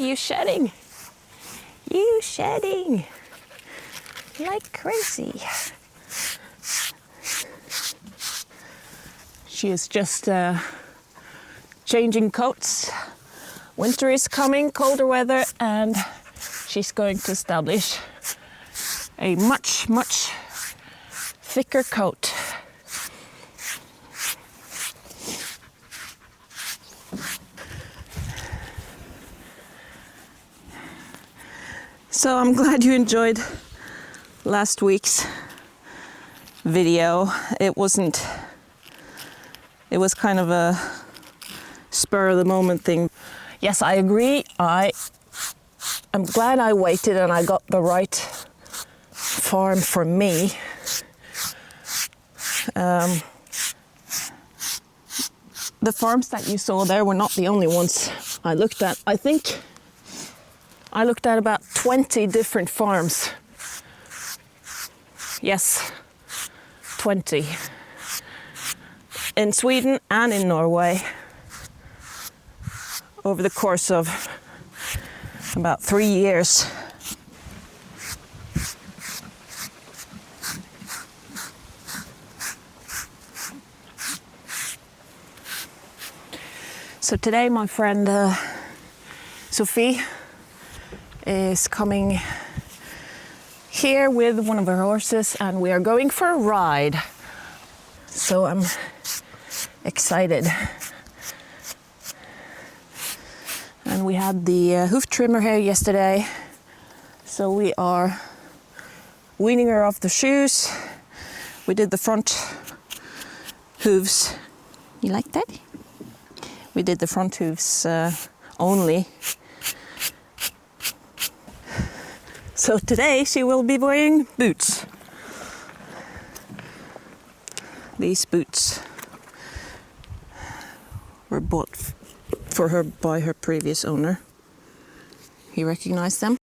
you shedding. You shedding like crazy. She is just changing coats. Winter is coming, colder weather, and she's going to establish a much, much thicker coat. So I'm glad you enjoyed last week's video. It was kind of a spur of the moment thing. Yes, I agree. I'm glad I waited and I got the right farm for me. The farms that you saw there were not the only ones I looked at. I think I looked at about 20 different farms. Yes, 20. In Sweden and in Norway over the course of about 3 years. So today my friend Sophie is coming here with one of her horses and we are going for a ride. So I'm excited. And we had the hoof trimmer here yesterday. So we are weaning her off the shoes. We did the front hooves. You like that? We did the front hooves only. So today she will be wearing boots. These boots were bought for her by her previous owner. You recognize them?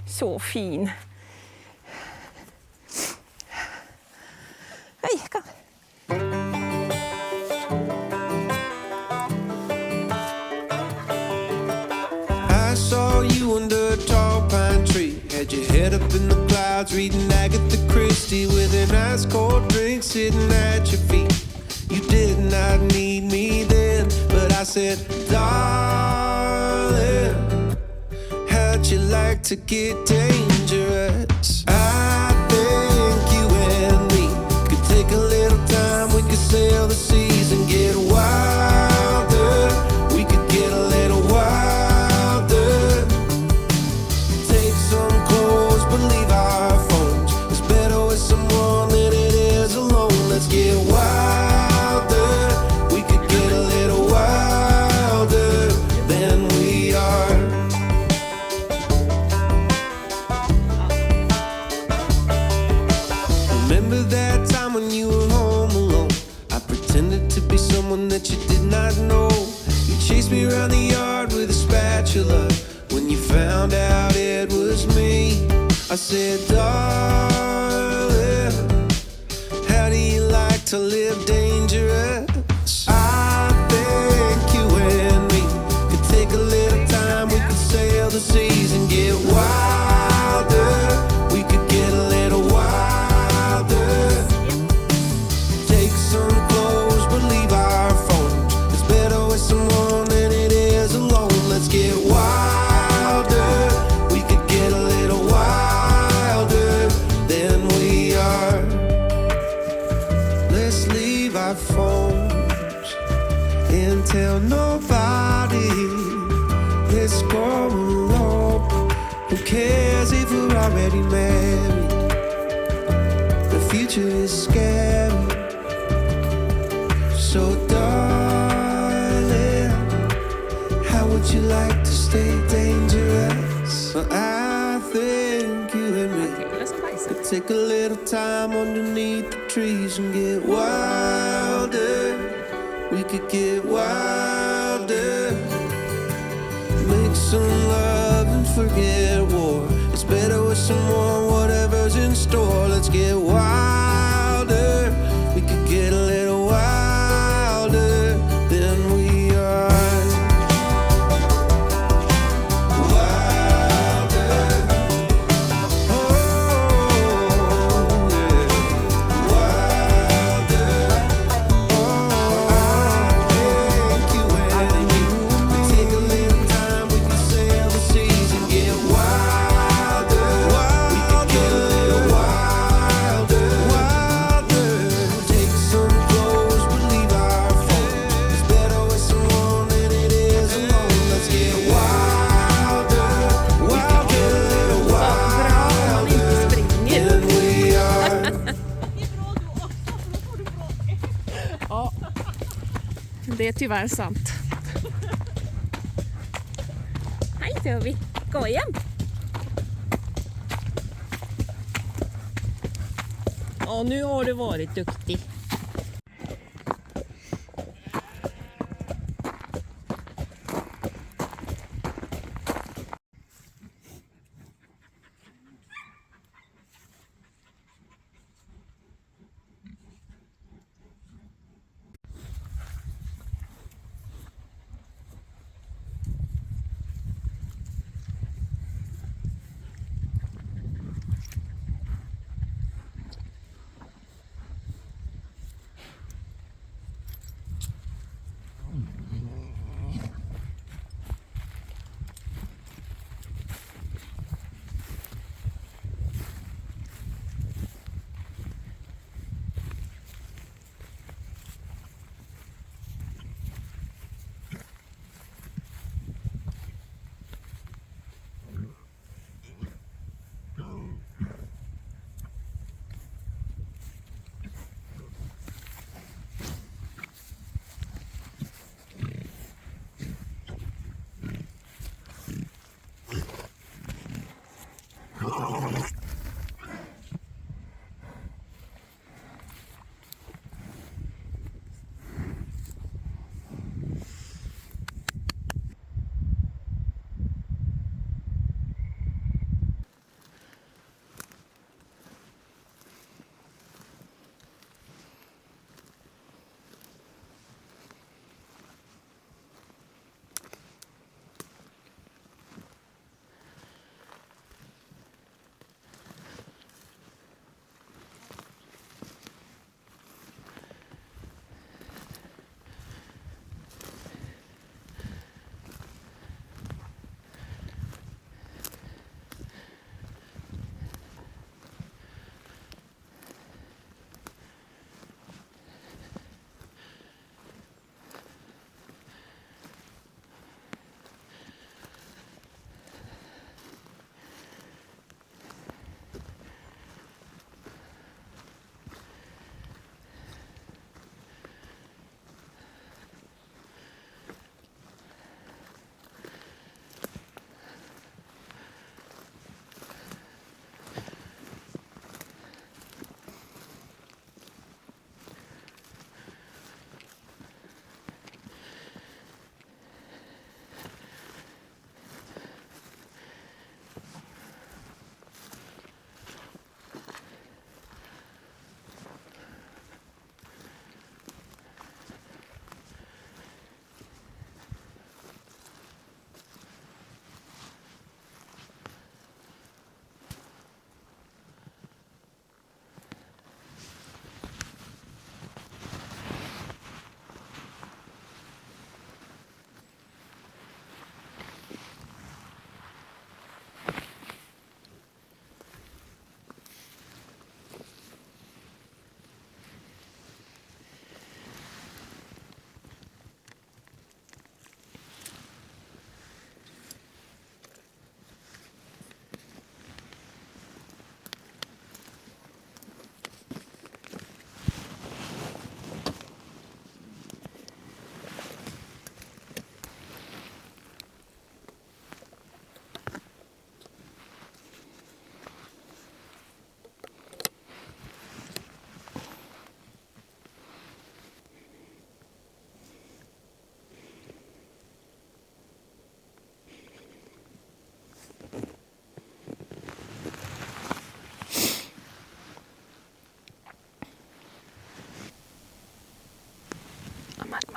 Så fin. Hej, kom. I saw you under a tall pine tree. Had your head up in the clouds, reading Agatha Christie with an ice cold drink sitting at your feet. You did not need me then, but I said, darling, how'd you like to get dangerous? I think you and me could take a little time. We could sail the seas and get wilder. We could get a little wilder. Take some clothes, but leave our phones. It's better with someone than it is alone. Let's get wilder. We could get a little wilder than we are. Remember that time when you were home alone? I pretended to be someone that you did not know. You chased me around the yard with a spatula. When you found out it was me, I said, darling, how do you like to live dangerous? I think you and me could take a little time. We could sail the seas and get wilder. We could get a little wilder. Take some clothes, but leave our phones. It's better with someone than it is alone. Let's get wilder. We could get a little wilder than we are. Let's leave our phones and tell nobody. Let's go alone. Who cares if we're already married? The future is scary. So darling, how would you like to stay dangerous? Well, I think you and me could take a little time underneath the trees and get wilder. We could get wilder. Make some love and forget war. It's better with someone, whatever's in store. Let's get wilder. We could get a little wilder than we are. Wilder. Oh, yeah. Wilder. Oh, I think you and me could take a little time. We could sail the seas and get wilder. We could get a little wilder. Take some clothes, but leave our phone. It's better with someone than it is alone. Let's get wilder. We could get a little wilder than we are. Ja, det är tyvärr sant. Hej Toby, gå igen. Ja, nu har du varit duktig.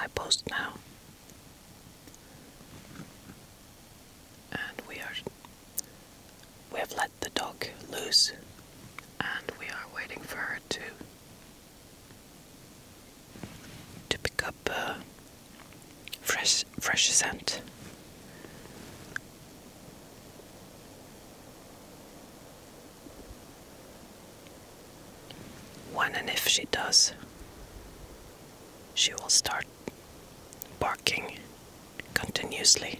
post now. And we have let the dog loose, and we are waiting for her to pick up fresh scent. When and if she does, she will start barking continuously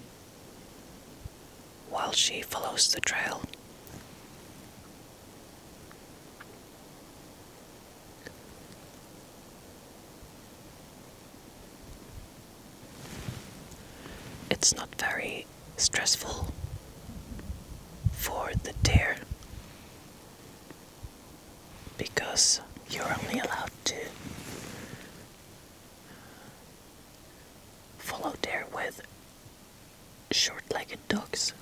while she follows the trail. It's not very stressful for the deer because you're only allowed to follow deer with short-legged dogs,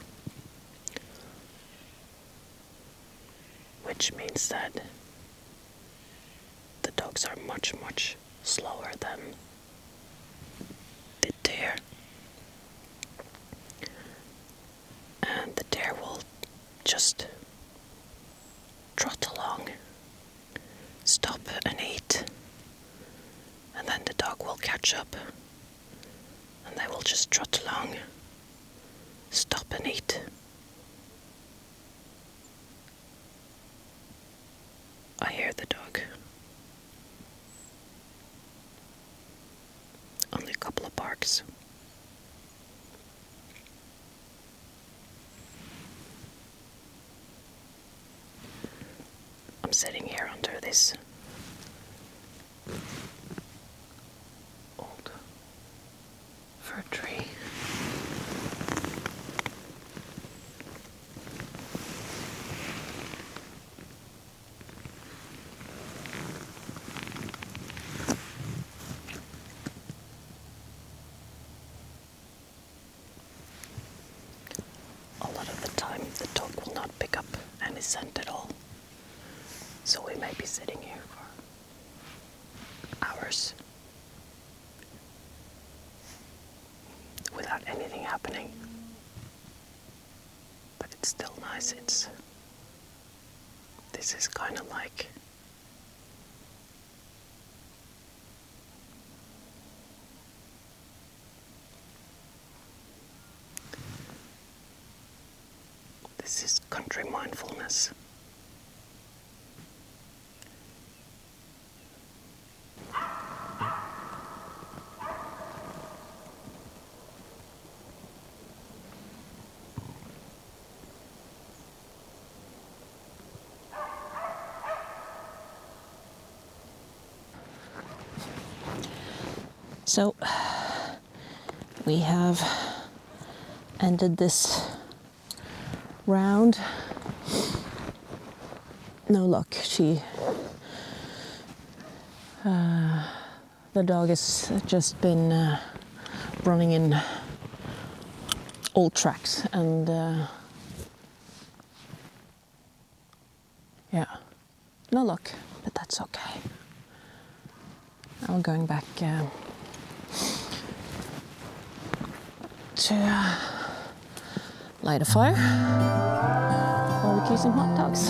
which means that the dogs are much slower than the deer. And the deer will just trot along, stop and eat, and then the dog will catch up, and they will just trot along, stop and eat. I hear the dog. Only a couple of barks. I'm sitting here under this old fir tree. A lot of the time the dog will not pick up any scent at all. So we may be sitting here for hours without anything happening. But it's still nice. This is kind of like this is country mindfulness. So we have ended this round. No luck. The dog has just been running in old tracks, and yeah, no luck, but that's okay. I'm going back to light a fire, barbecue some hot dogs.